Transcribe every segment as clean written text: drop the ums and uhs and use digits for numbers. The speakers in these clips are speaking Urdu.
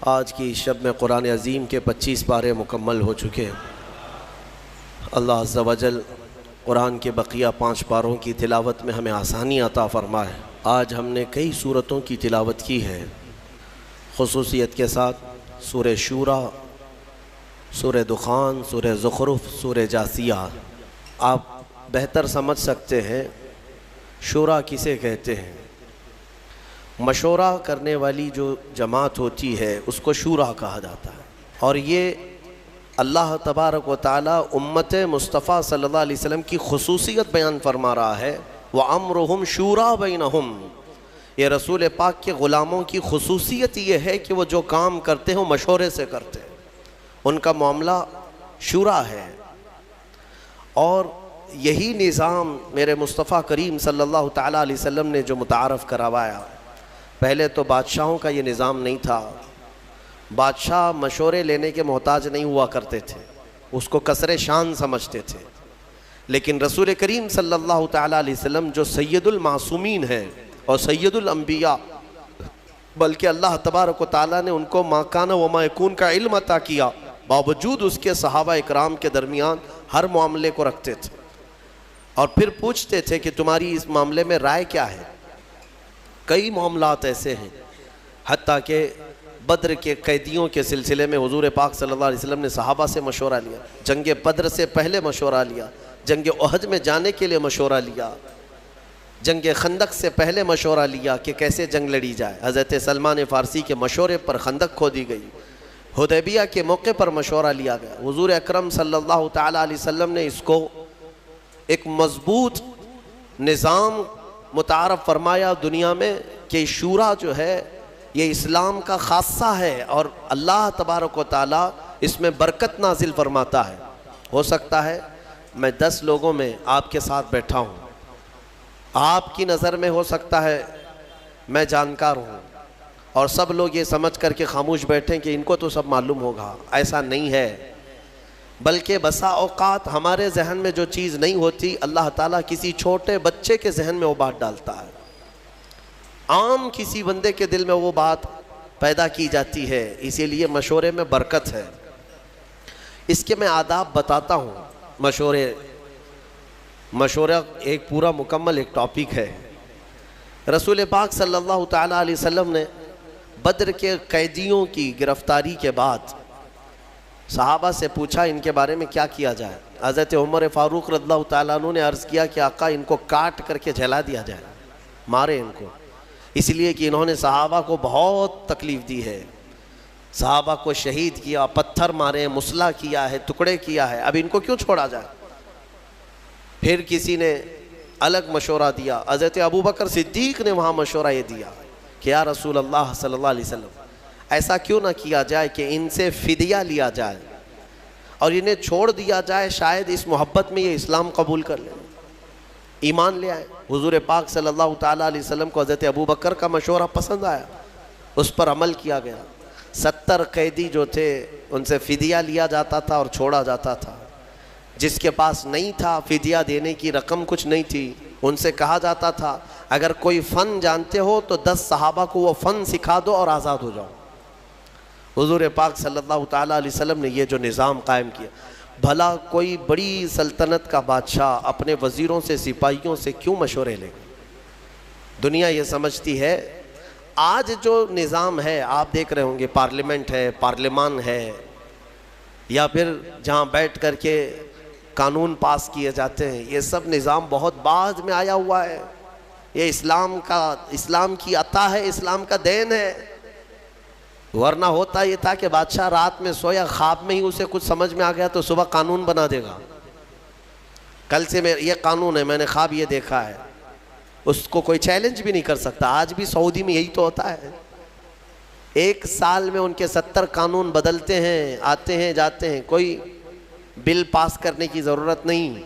آج کی شب میں قرآن عظیم کے 25 پارے مکمل ہو چکے ہیں۔ اللہ عز و جل قرآن کے بقیہ 5 پاروں کی تلاوت میں ہمیں آسانی عطا فرمائے۔ آج ہم نے کئی سورتوں کی تلاوت کی ہے، خصوصیت کے ساتھ سورہ شورا، سورہ دخان، سورہ زخرف، سورہ جاثیہ۔ آپ بہتر سمجھ سکتے ہیں شورا کسے کہتے ہیں۔ مشورہ کرنے والی جو جماعت ہوتی ہے اس کو شورا کہا جاتا ہے، اور یہ اللہ تبارک و تعالی امت مصطفیٰ صلی اللہ علیہ وسلم کی خصوصیت بیان فرما رہا ہے۔ وَأَمْرُهُمْ شُورَىٰ بَيْنَهُمْ، یہ رسول پاک کے غلاموں کی خصوصیت یہ ہے کہ وہ جو کام کرتے ہیں وہ مشورے سے کرتے ہیں، ان کا معاملہ شورا ہے۔ اور یہی نظام میرے مصطفیٰ کریم صلی اللہ تعالیٰ علیہ وسلم نے جو متعارف کروایا۔ پہلے تو بادشاہوں کا یہ نظام نہیں تھا، بادشاہ مشورے لینے کے محتاج نہیں ہوا کرتے تھے، اس کو کسر شان سمجھتے تھے۔ لیکن رسول کریم صلی اللہ تعالیٰ علیہ وسلم جو سید المعصومین ہیں اور سید الانبیاء، بلکہ اللہ تبارک و تعالیٰ نے ان کو ما کان و ما یکون کا علم عطا کیا، باوجود اس کے صحابہ اکرام کے درمیان ہر معاملے کو رکھتے تھے اور پھر پوچھتے تھے کہ تمہاری اس معاملے میں رائے کیا ہے۔ کئی معاملات ایسے ہیں، حتیٰ کہ بدر کے قیدیوں کے سلسلے میں حضور پاک صلی اللہ علیہ وسلم نے صحابہ سے مشورہ لیا، جنگ بدر سے پہلے مشورہ لیا، جنگ احد میں جانے کے لیے مشورہ لیا، جنگ خندق سے پہلے مشورہ لیا کہ کیسے جنگ لڑی جائے۔ حضرت سلمان فارسی کے مشورے پر خندق کھودی گئی، حدیبیہ کے موقع پر مشورہ لیا گیا۔ حضور اکرم صلی اللہ تعالیٰ علیہ وسلم نے اس کو ایک مضبوط نظام متعارف فرمایا دنیا میں کہ شورا جو ہے یہ اسلام کا خاصہ ہے، اور اللہ تبارک و تعالیٰ اس میں برکت نازل فرماتا ہے۔ ہو سکتا ہے میں 10 لوگوں میں آپ کے ساتھ بیٹھا ہوں، آپ کی نظر میں ہو سکتا ہے میں جانکار ہوں اور سب لوگ یہ سمجھ کر کے خاموش بیٹھیں کہ ان کو تو سب معلوم ہوگا۔ ایسا نہیں ہے، بلکہ بسا اوقات ہمارے ذہن میں جو چیز نہیں ہوتی اللہ تعالیٰ کسی چھوٹے بچے کے ذہن میں وہ بات ڈالتا ہے، عام کسی بندے کے دل میں وہ بات پیدا کی جاتی ہے۔ اسی لیے مشورے میں برکت ہے۔ اس کے میں آداب بتاتا ہوں۔ مشورہ ایک پورا مکمل ایک ٹاپک ہے۔ رسول پاک صلی اللہ تعالیٰ علیہ وسلم نے بدر کے قیدیوں کی گرفتاری کے بعد صحابہ سے پوچھا ان کے بارے میں کیا کیا جائے۔ حضرت عمر فاروق رضی اللہ تعالیٰ عنہ نے عرض کیا کہ آقا ان کو کاٹ کر کے جلا دیا جائے، مارے ان کو، اس لیے کہ انہوں نے صحابہ کو بہت تکلیف دی ہے، صحابہ کو شہید کیا، پتھر مارے، مسلح کیا ہے، ٹکڑے کیا ہے، اب ان کو کیوں چھوڑا جائے۔ پھر کسی نے الگ مشورہ دیا، حضرت ابوبکر صدیق نے وہاں مشورہ یہ دیا کہ یا رسول اللہ صلی اللہ علیہ وسلم ایسا کیوں نہ کیا جائے کہ ان سے فدیہ لیا جائے اور انہیں چھوڑ دیا جائے، شاید اس محبت میں یہ اسلام قبول کر لیں، ایمان لے آئے۔ حضور پاک صلی اللہ تعالیٰ علیہ وسلم کو حضرت ابوبکر کا مشورہ پسند آیا، اس پر عمل کیا گیا۔ 70 قیدی جو تھے ان سے فدیہ لیا جاتا تھا اور چھوڑا جاتا تھا۔ جس کے پاس نہیں تھا فدیہ دینے کی رقم کچھ نہیں تھی، ان سے کہا جاتا تھا اگر کوئی فن جانتے ہو تو 10 صحابہ کو وہ فن سکھا دو اور آزاد ہو جاؤ۔ حضور پاک صلی اللہ تعالیٰ علیہ وسلم نے یہ جو نظام قائم کیا، بھلا کوئی بڑی سلطنت کا بادشاہ اپنے وزیروں سے سپاہیوں سے کیوں مشورے لے گا؟ دنیا یہ سمجھتی ہے آج جو نظام ہے، آپ دیکھ رہے ہوں گے پارلیمنٹ ہے، پارلیمان ہے، یا پھر جہاں بیٹھ کر کے قانون پاس کیے جاتے ہیں، یہ سب نظام بہت بعد میں آیا ہوا ہے۔ یہ اسلام کی عطا ہے، اسلام کا دین ہے، ورنہ ہوتا یہ تھا کہ بادشاہ رات میں سویا، خواب میں ہی اسے کچھ سمجھ میں آ گیا تو صبح قانون بنا دے گا، کل سے یہ قانون ہے، میں نے خواب یہ دیکھا ہے، اس کو کوئی چیلنج بھی نہیں کر سکتا۔ آج بھی سعودی میں یہی تو ہوتا ہے، 1 سال میں ان کے 70 قانون بدلتے ہیں، آتے ہیں جاتے ہیں، کوئی بل پاس کرنے کی ضرورت نہیں۔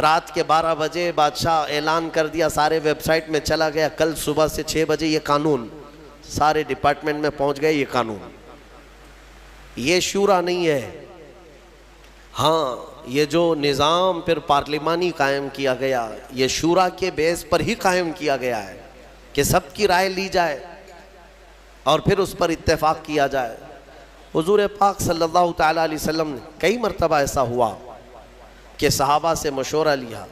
رات کے 12 بجے بادشاہ اعلان کر دیا، سارے ویب سائٹ میں چلا گیا، کل صبح سے 6 بجے یہ قانون سارے ڈپارٹمنٹ میں پہنچ گئے، یہ قانون۔ یہ شورا نہیں ہے۔ ہاں، یہ جو نظام پھر پارلیمانی قائم کیا گیا، یہ شورا کے بیس پر ہی قائم کیا گیا ہے کہ سب کی رائے لی جائے۔ اور پھر اس پر اتفاق کیا جائے۔ حضور پاک صلی اللہ تعالیٰ علیہ وسلم نے کئی مرتبہ ایسا ہوا کہ صحابہ سے مشورہ لیا۔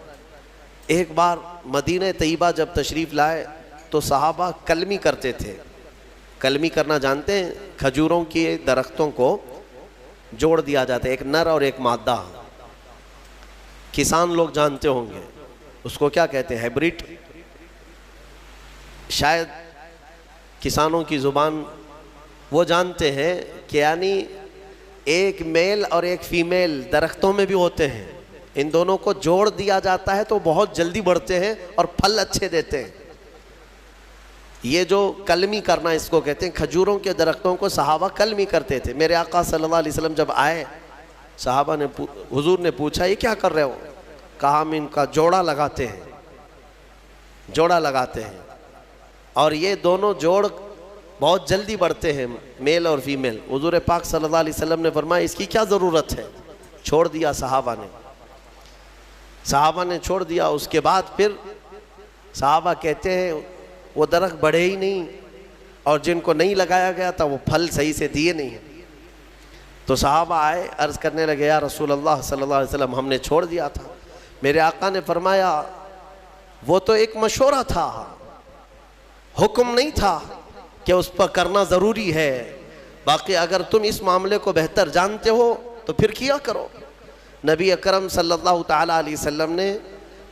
ایک بار مدینہ طیبہ جب تشریف لائے تو صحابہ کلمی کرتے تھے۔ کلمی کرنا جانتے ہیں؟ کھجوروں کے درختوں کو جوڑ دیا جاتا ہے، ایک نر اور ایک مادہ۔ کسان لوگ جانتے ہوں گے اس کو کیا کہتے ہیں، ہیبریڈ۔ شاید کسانوں کی زبان وہ جانتے ہیں کہ یعنی ایک میل اور ایک فیمیل درختوں میں بھی ہوتے ہیں، ان دونوں کو جوڑ دیا جاتا ہے تو بہت جلدی بڑھتے ہیں اور پھل اچھے دیتے ہیں۔ یہ جو کلمی کرنا اس کو کہتے ہیں۔ کھجوروں کے درختوں کو صحابہ کلمی کرتے تھے۔ میرے آقا صلی اللہ علیہ وسلم جب آئے، صحابہ نے حضور نے پوچھا یہ کیا کر رہے ہو؟ کہا ہم ان کا جوڑا لگاتے ہیں، جوڑا لگاتے ہیں، اور یہ دونوں جوڑ بہت جلدی بڑھتے ہیں، میل اور فیمیل۔ حضور پاک صلی اللہ علیہ وسلم نے فرمایا اس کی کیا ضرورت ہے؟ چھوڑ دیا صحابہ نے چھوڑ دیا۔ اس کے بعد پھر صحابہ کہتے ہیں وہ درخت بڑھے ہی نہیں، اور جن کو نہیں لگایا گیا تھا وہ پھل صحیح سے دیے نہیں ہیں۔ تو صحابہ آئے، عرض کرنے لگے یا رسول اللہ صلی اللہ علیہ وسلم ہم نے چھوڑ دیا تھا۔ میرے آقا نے فرمایا وہ تو ایک مشورہ تھا، حکم نہیں تھا کہ اس پر کرنا ضروری ہے، باقی اگر تم اس معاملے کو بہتر جانتے ہو تو پھر کیا کرو۔ نبی اکرم صلی اللہ تعالیٰ علیہ وسلم نے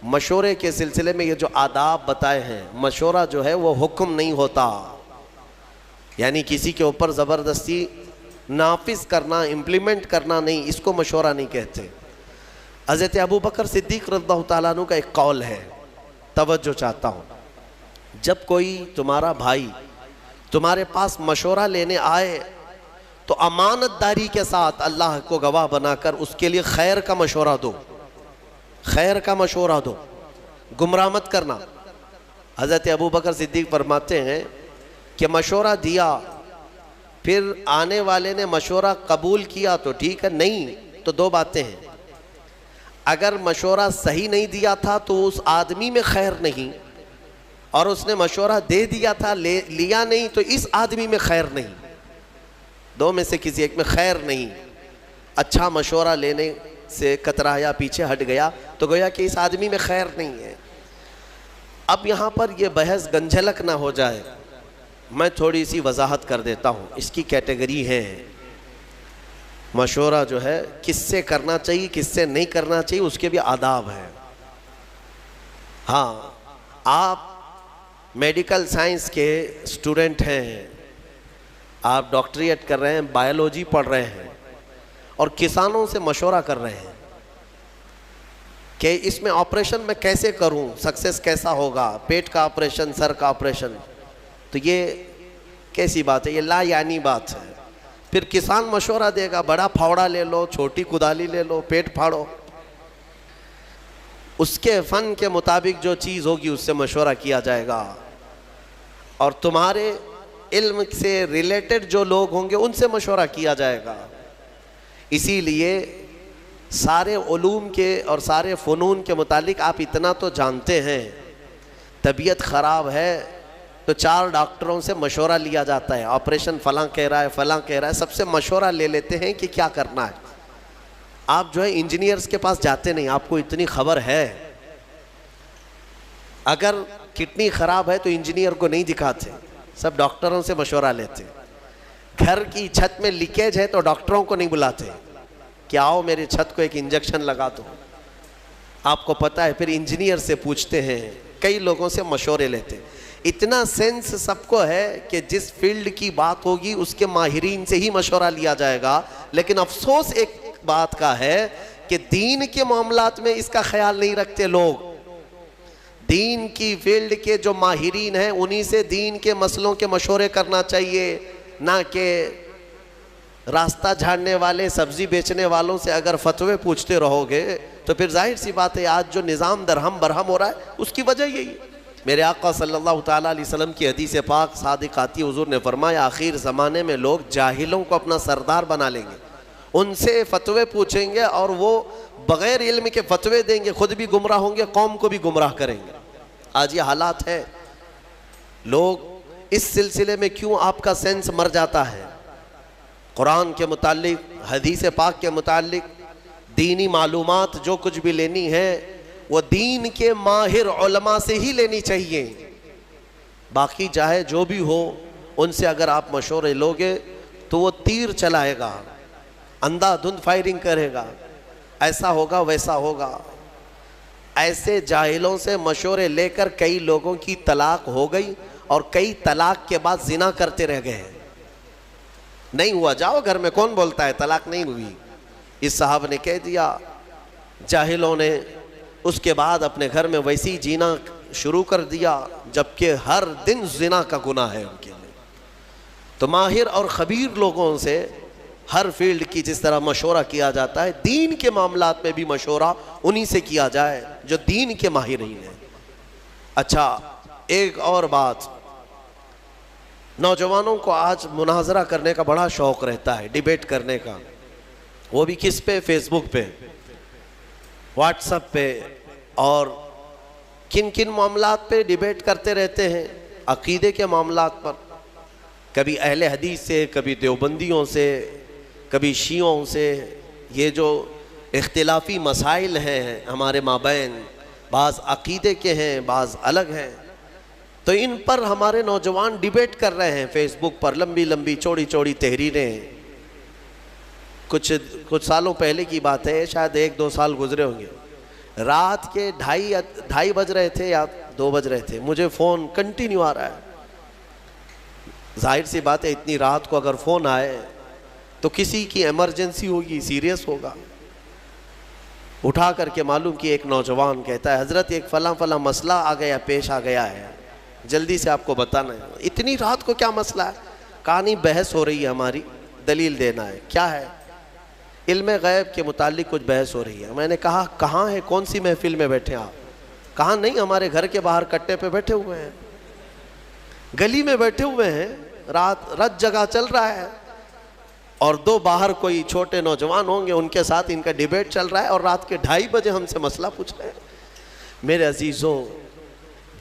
مشورے کے سلسلے میں یہ جو آداب بتائے ہیں، مشورہ جو ہے وہ حکم نہیں ہوتا، یعنی کسی کے اوپر زبردستی نافذ کرنا، امپلیمنٹ کرنا نہیں، اس کو مشورہ نہیں کہتے۔ حضرت ابو بکر صدیق رضی اللہ تعالیٰ عنہ کا ایک قول ہے، توجہ چاہتا ہوں۔ جب کوئی تمہارا بھائی تمہارے پاس مشورہ لینے آئے تو امانت داری کے ساتھ اللہ کو گواہ بنا کر اس کے لیے خیر کا مشورہ دو، خیر کا مشورہ دو، گمراہ مت کرنا۔ حضرت ابو بکر صدیق فرماتے ہیں کہ مشورہ دیا، پھر آنے والے نے مشورہ قبول کیا تو ٹھیک ہے، نہیں تو دو باتیں ہیں، اگر مشورہ صحیح نہیں دیا تھا تو اس آدمی میں خیر نہیں، اور اس نے مشورہ دے دیا تھا لیا نہیں تو اس آدمی میں خیر نہیں، دو میں سے کسی ایک میں خیر نہیں۔ اچھا مشورہ لینے سے کترایا، پیچھے ہٹ گیا تو گویا کہ اس آدمی میں خیر نہیں ہے۔ اب یہاں پر یہ بحث گنجھلک نہ ہو جائے، میں تھوڑی سی وضاحت کر دیتا ہوں۔ اس کی کیٹیگری ہے، مشورہ جو ہے کس سے کرنا چاہیے کس سے نہیں کرنا چاہیے، اس کے بھی آداب ہیں۔ ہاں، آپ میڈیکل سائنس کے اسٹوڈنٹ ہیں، آپ ڈاکٹریٹ کر رہے ہیں، بائیولوجی پڑھ رہے ہیں، اور کسانوں سے مشورہ کر رہے ہیں کہ اس میں آپریشن میں کیسے کروں، سکسیس کیسا ہوگا، پیٹ کا آپریشن، سر کا آپریشن، تو یہ کیسی بات ہے؟ یہ لا یعنی بات ہے۔ پھر کسان مشورہ دے گا، بڑا پھاوڑا لے لو، چھوٹی کدالی لے لو، پیٹ پھاڑو، اس کے فن کے مطابق جو چیز ہوگی اس سے مشورہ کیا جائے گا، اور تمہارے علم سے ریلیٹڈ جو لوگ ہوں گے ان سے مشورہ کیا جائے گا۔ اسی لیے سارے علوم کے اور سارے فنون کے متعلق آپ اتنا تو جانتے ہیں، طبیعت خراب ہے تو 4 ڈاکٹروں سے مشورہ لیا جاتا ہے، آپریشن فلاں کہہ رہا ہے، فلاں کہہ رہا ہے، سب سے مشورہ لے لیتے ہیں کہ کیا کرنا ہے۔ آپ جو ہے انجینئرز کے پاس جاتے نہیں، آپ کو اتنی خبر ہے، اگر کڈنی خراب ہے تو انجینئر کو نہیں دکھاتے، سب ڈاکٹروں سے مشورہ لیتے۔ گھر کی چھت میں لیکیج ہے تو ڈاکٹروں کو نہیں بلاتے کہ آؤ میری چھت کو ایک انجیکشن لگا دو، آپ کو پتہ ہے، پھر انجینئر سے پوچھتے ہیں، کئی لوگوں سے مشورے لیتے۔ اتنا سینس سب کو ہے کہ جس فیلڈ کی بات ہوگی اس کے ماہرین سے ہی مشورہ لیا جائے گا، لیکن افسوس ایک بات کا ہے کہ دین کے معاملات میں اس کا خیال نہیں رکھتے لوگ۔ دین کی فیلڈ کے جو ماہرین ہیں انہی سے دین کے مسئلوں کے مشورے کرنا چاہیے، نہ کہ راستہ جھاڑنے والے سبزی بیچنے والوں سے اگر فتوے پوچھتے رہو گے تو پھر ظاہر سی بات ہے آج جو نظام درہم برہم ہو رہا ہے اس کی وجہ یہی ہے۔ میرے آقا صلی اللہ تعالیٰ علیہ وسلم کی حدیث پاک صادق آتی حضور نے فرمایا آخر زمانے میں لوگ جاہلوں کو اپنا سردار بنا لیں گے، ان سے فتوے پوچھیں گے اور وہ بغیر علم کے فتوے دیں گے، خود بھی گمراہ ہوں گے، قوم کو بھی گمراہ کریں گے۔ آج یہ حالات ہے، لوگ اس سلسلے میں کیوں آپ کا سینس مر جاتا ہے؟ قرآن کے متعلق، حدیث پاک کے متعلق دینی معلومات جو کچھ بھی لینی ہے وہ دین کے ماہر علماء سے ہی لینی چاہیے. باقی چاہے جو بھی ہو ان سے اگر آپ مشورے لوگے تو وہ تیر چلائے گا، اندھا دھند فائرنگ کرے گا، ایسا ہوگا ویسا ہوگا. ایسے جاہلوں سے مشورے لے کر کئی لوگوں کی طلاق ہو گئی اور کئی طلاق کے بعد زنا کرتے رہ گئے. نہیں ہوا، جاؤ گھر میں، کون بولتا ہے طلاق نہیں ہوئی؟ اس صاحب نے کہہ دیا. جاہلوں نے اس کے بعد اپنے گھر میں ویسی جینا شروع کر دیا جبکہ ہر دن زنا کا گناہ ہے ان کے لیے. تو ماہر اور خبیر لوگوں سے ہر فیلڈ کی جس طرح مشورہ کیا جاتا ہے، دین کے معاملات میں بھی مشورہ انہی سے کیا جائے جو دین کے ماہرین ہیں. اچھا، ایک اور بات، نوجوانوں کو آج مناظرہ کرنے کا بڑا شوق رہتا ہے، ڈیبیٹ کرنے کا. وہ بھی کس پہ؟ فیس بک پہ، واٹس ایپ پہ، اور کن کن معاملات پہ ڈیبیٹ کرتے رہتے ہیں؟ عقیدے کے معاملات پر، کبھی اہل حدیث سے، کبھی دیوبندیوں سے، کبھی شیعوں سے. یہ جو اختلافی مسائل ہیں ہمارے مابین، بعض عقیدے کے ہیں، بعض الگ ہیں، تو ان پر ہمارے نوجوان ڈیبیٹ کر رہے ہیں فیس بک پر. لمبی لمبی چوڑی چوڑی تحریریں. کچھ سالوں پہلے کی بات ہے، شاید 1-2 سال گزرے ہوں گے. رات کے 2:30 بج رہے تھے یا 2 بج رہے تھے، مجھے فون کنٹینیو آ رہا ہے. ظاہر سی بات ہے، اتنی رات کو اگر فون آئے تو کسی کی ایمرجنسی ہوگی، سیریس ہوگا. اٹھا کر کے معلوم کہ ایک نوجوان کہتا ہے، حضرت ایک فلاں فلاں مسئلہ پیش آ گیا ہے، جلدی سے آپ کو بتانا ہے. اتنی رات کو کیا مسئلہ ہے؟ کہا نہیں، بحث ہو رہی ہے ہماری، دلیل دینا ہے. کیا ہے؟ علم غیب کے متعلق کچھ بحث ہو رہی ہے. میں نے کہا کہاں ہے، کون سی محفل میں بیٹھے آپ؟ کہا نہیں، ہمارے گھر کے باہر کٹے پہ بیٹھے ہوئے ہیں، گلی میں بیٹھے ہوئے ہیں، رات جگہ چل رہا ہے، اور 2 باہر کوئی چھوٹے نوجوان ہوں گے، ان کے ساتھ ان کا ڈیبیٹ چل رہا ہے، اور رات کے 2:30 بجے ہم سے مسئلہ پوچھ رہے ہیں. میرے عزیزوں،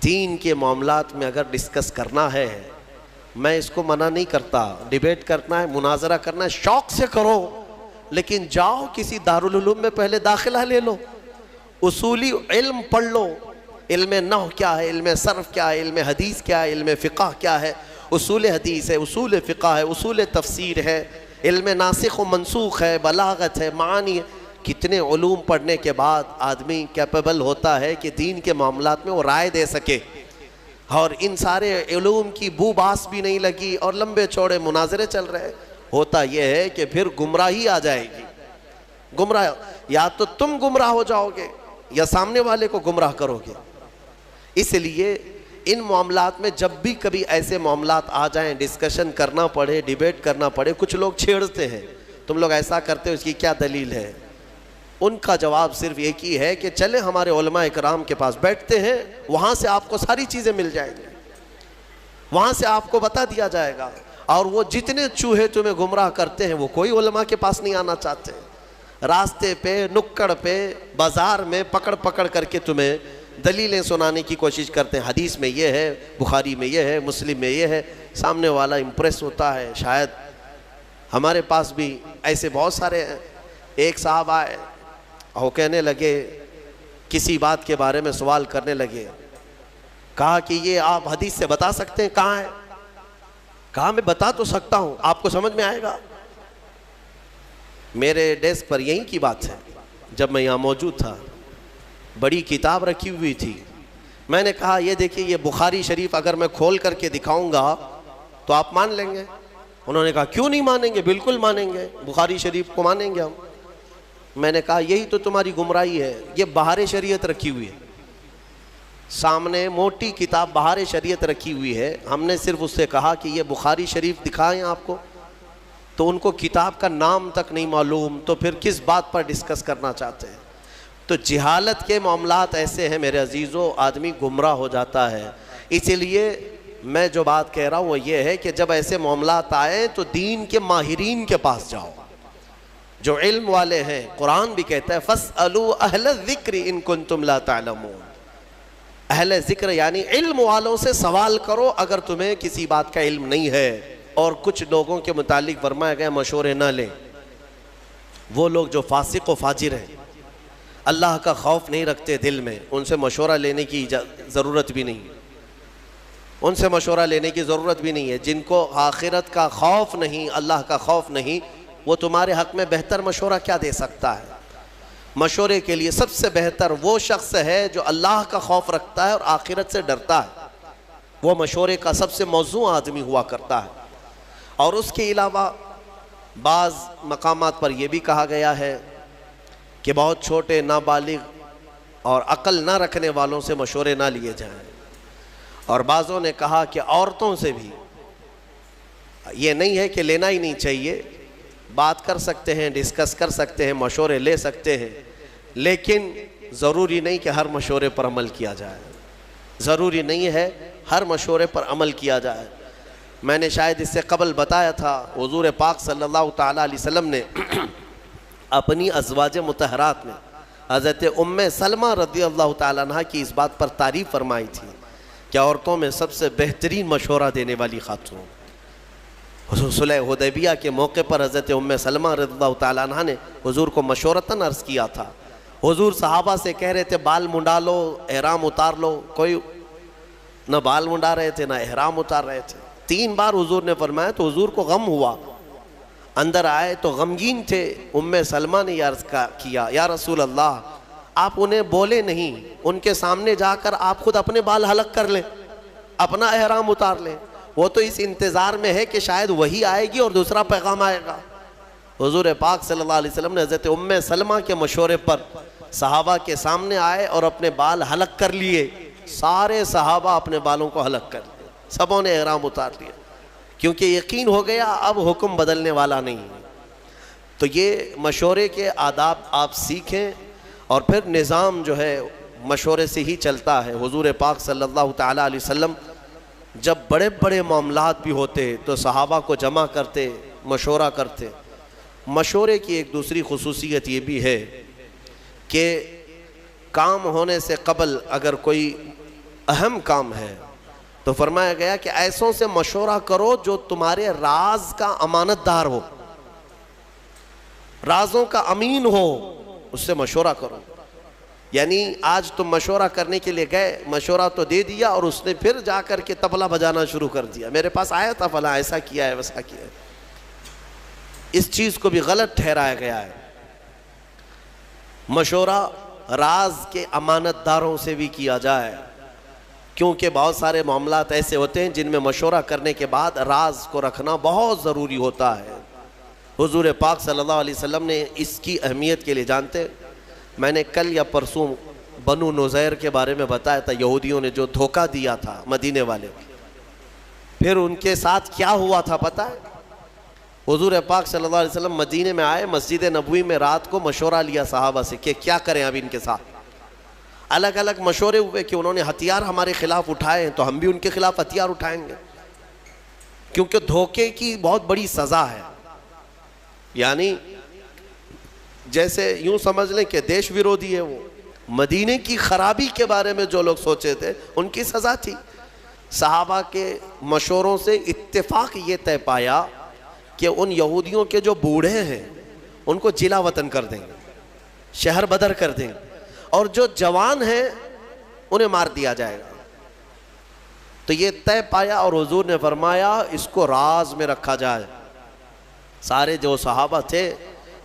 دین کے معاملات میں اگر ڈسکس کرنا ہے، میں اس کو منع نہیں کرتا. ڈیبیٹ کرنا ہے، مناظرہ کرنا ہے، شوق سے کرو، لیکن جاؤ کسی دارالعلوم میں پہلے داخلہ لے لو، اصولی علم پڑھ لو. علم نحو کیا ہے، علم صرف کیا ہے، علم حدیث کیا ہے، علم فقہ کیا ہے، اصول حدیث ہے، اصول فقہ ہے، اصول تفسیر ہے، علم ناسخ و منسوخ ہے، بلاغت ہے، معانی ہے. کتنے علوم پڑھنے کے بعد آدمی کیپیبل ہوتا ہے کہ دین کے معاملات میں وہ رائے دے سکے. اور ان سارے علوم کی بو باس بھی نہیں لگی اور لمبے چوڑے مناظرے چل رہے. ہوتا یہ ہے کہ پھر گمراہی آ جائے گی. گمراہ، یا تو تم گمراہ ہو جاؤ گے یا سامنے والے کو گمراہ کرو گے. اس لیے ان معاملات میں جب بھی کبھی ایسے معاملات آ جائیں، ڈسکشن کرنا پڑے، ڈیبیٹ کرنا پڑے. کچھ لوگ چھیڑتے ہیں، تم لوگ ایسا کرتے ہو، اس کی کیا دلیل ہے؟ ان کا جواب صرف ایک ہی ہے کہ چلیں ہمارے علماء اکرام کے پاس بیٹھتے ہیں، وہاں سے آپ کو ساری چیزیں مل جائیں گی، وہاں سے آپ کو بتا دیا جائے گا. اور وہ جتنے چوہے تمہیں گمراہ کرتے ہیں وہ کوئی علماء کے پاس نہیں آنا چاہتے. راستے پہ، نکڑ پہ، بازار میں پکڑ پکڑ کر کے تمہیں دلیلیں سنانے کی کوشش کرتے ہیں. حدیث میں یہ ہے، بخاری میں یہ ہے، مسلم میں یہ ہے. سامنے والا امپریس ہوتا ہے. شاید ہمارے پاس بھی ایسے بہت سارے ہیں. ایک صاحب آئے اور کہنے لگے، کسی بات کے بارے میں سوال کرنے لگے. کہا کہ یہ آپ حدیث سے بتا سکتے ہیں کہاں ہے؟ کہا میں بتا تو سکتا ہوں، آپ کو سمجھ میں آئے گا؟ میرے ڈیسک پر یہیں کی بات ہے، جب میں یہاں موجود تھا بڑی کتاب رکھی ہوئی تھی. میں نے کہا یہ دیکھیے، یہ بخاری شریف اگر میں کھول کر کے دکھاؤں گا تو آپ مان لیں گے؟ انہوں نے کہا کیوں نہیں مانیں گے، بالکل مانیں گے، بخاری شریف کو مانیں گے ہم. میں نے کہا یہی تو تمہاری گمراہی ہے. یہ بہار شریعت رکھی ہوئی ہے سامنے، موٹی کتاب بہار شریعت رکھی ہوئی ہے. ہم نے صرف اس سے کہا کہ یہ بخاری شریف دکھائیں آپ کو، تو ان کو کتاب کا نام تک نہیں معلوم، تو پھر کس بات پر ڈسکس کرنا چاہتے ہیں؟ تو جہالت کے معاملات ایسے ہیں میرے عزیزوں، آدمی گمراہ ہو جاتا ہے. اسی لیے میں جو بات کہہ رہا ہوں وہ یہ ہے کہ جب ایسے معاملات آئیں تو دین کے ماہرین کے پاس جاؤ، جو علم والے ہیں. قرآن بھی کہتا ہے فَاسْأَلُوا أَهْلَ الذِّكْرِ إِن كُنتُمْ لَا تَعْلَمُونَ. اہل ذکر یعنی علم والوں سے سوال کرو اگر تمہیں کسی بات کا علم نہیں ہے۔ اور کچھ لوگوں کے متعلق فرمایا گیا مشورے نہ لیں، وہ لوگ جو فاسق و فاجر ہیں، اللہ کا خوف نہیں رکھتے دل میں، ان سے مشورہ لینے کی ضرورت بھی نہیں، ان سے مشورہ لینے کی ضرورت بھی نہیں ہے۔ جن کو آخرت کا خوف نہیں، اللہ کا خوف نہیں، وہ تمہارے حق میں بہتر مشورہ کیا دے سکتا ہے؟ مشورے کے لیے سب سے بہتر وہ شخص ہے جو اللہ کا خوف رکھتا ہے اور آخرت سے ڈرتا ہے، وہ مشورے کا سب سے موزوں آدمی ہوا کرتا ہے۔ اور اس کے علاوہ بعض مقامات پر یہ بھی کہا گیا ہے کہ بہت چھوٹے نابالغ اور عقل نہ رکھنے والوں سے مشورے نہ لیے جائیں، اور بعضوں نے کہا کہ عورتوں سے بھی یہ نہیں ہے کہ لینا ہی نہیں چاہیے، بات کر سکتے ہیں، ڈسکس کر سکتے ہیں، مشورے لے سکتے ہیں، لیکن ضروری نہیں کہ ہر مشورے پر عمل کیا جائے، ضروری نہیں ہے ہر مشورے پر عمل کیا جائے۔ میں نے شاید اس سے قبل بتایا تھا، حضور پاک صلی اللہ تعالیٰ علیہ وسلم نے اپنی ازواج مطہرات میں حضرت ام سلمہ رضی اللہ تعالیٰ عنہ کی اس بات پر تعریف فرمائی تھی کہ عورتوں میں سب سے بہترین مشورہ دینے والی خاتون۔ حضور صلح حدیبیہ کے موقع پر حضرت ام سلمہ رضی اللہ تعالیٰ عنہ نے حضور کو مشورتاً عرض کیا تھا۔ حضور صحابہ سے کہہ رہے تھے بال منڈا لو، احرام اتار لو، کوئی نہ بال منڈا رہے تھے نہ احرام اتار رہے تھے۔ 3 بار حضور نے فرمایا تو حضور کو غم ہوا، اندر آئے تو غمگین تھے۔ ام سلمہ نے یہ عرض کیا، یا رسول اللہ آپ انہیں بولے نہیں، ان کے سامنے جا کر آپ خود اپنے بال حلق کر لیں، اپنا احرام اتار لیں، وہ تو اس انتظار میں ہے کہ شاید وہی آئے گی اور دوسرا پیغام آئے گا۔ حضور پاک صلی اللہ علیہ وسلم نے حضرت ام سلمہ کے مشورے پر صحابہ کے سامنے آئے اور اپنے بال حلق کر لیے۔ سارے صحابہ اپنے بالوں کو حلق کر لیے، سبوں نے احرام اتار لیا، کیونکہ یقین ہو گیا اب حکم بدلنے والا نہیں۔ تو یہ مشورے کے آداب آپ سیکھیں، اور پھر نظام جو ہے مشورے سے ہی چلتا ہے۔ حضور پاک صلی اللہ تعالیٰ علیہ وسلم جب بڑے بڑے معاملات بھی ہوتے تو صحابہ کو جمع کرتے، مشورہ کرتے۔ مشورے کی ایک دوسری خصوصیت یہ بھی ہے کہ کام ہونے سے قبل اگر کوئی اہم کام ہے تو فرمایا گیا کہ ایسوں سے مشورہ کرو جو تمہارے راز کا امانت دار ہو، رازوں کا امین ہو، اس سے مشورہ کرو۔ یعنی آج تم مشورہ کرنے کے لیے گئے، مشورہ تو دے دیا اور اس نے پھر جا کر کے طبلہ بجانا شروع کر دیا، میرے پاس آیا تھا فلاں ایسا کیا ہے ویسا کیا ہے۔ اس چیز کو بھی غلط ٹھہرایا گیا ہے۔ مشورہ راز کے امانت داروں سے بھی کیا جائے، کیونکہ بہت سارے معاملات ایسے ہوتے ہیں جن میں مشورہ کرنے کے بعد راز کو رکھنا بہت ضروری ہوتا ہے۔ حضور پاک صلی اللہ علیہ وسلم نے اس کی اہمیت کے لیے جانتے، میں نے کل یا پرسوں بنو نذیر کے بارے میں بتایا تھا، یہودیوں نے جو دھوکہ دیا تھا مدینے والے، پھر ان کے ساتھ کیا ہوا تھا پتہ ہے؟ حضور پاک صلی اللہ علیہ وسلم مدینے میں آئے، مسجد نبوی میں رات کو مشورہ لیا صحابہ سے کہ کیا کریں اب ان کے ساتھ۔ الگ الگ مشورے ہوئے کہ انہوں نے ہتھیار ہمارے خلاف اٹھائے ہیں تو ہم بھی ان کے خلاف ہتھیار اٹھائیں گے، کیونکہ دھوکے کی بہت بڑی سزا ہے۔ یعنی جیسے یوں سمجھ لیں کہ دیش ویرودھی ہے وہ، مدینے کی خرابی کے بارے میں جو لوگ سوچے تھے ان کی سزا تھی۔ صحابہ کے مشوروں سے اتفاق یہ طے پایا کہ ان یہودیوں کے جو بوڑھے ہیں ان کو جلا وطن کر دیں گے، شہر بدر کر دیں گے، اور جو جوان ہیں انہیں مار دیا جائے گا۔ تو یہ طے پایا اور حضور نے فرمایا اس کو راز میں رکھا جائے۔ سارے جو صحابہ تھے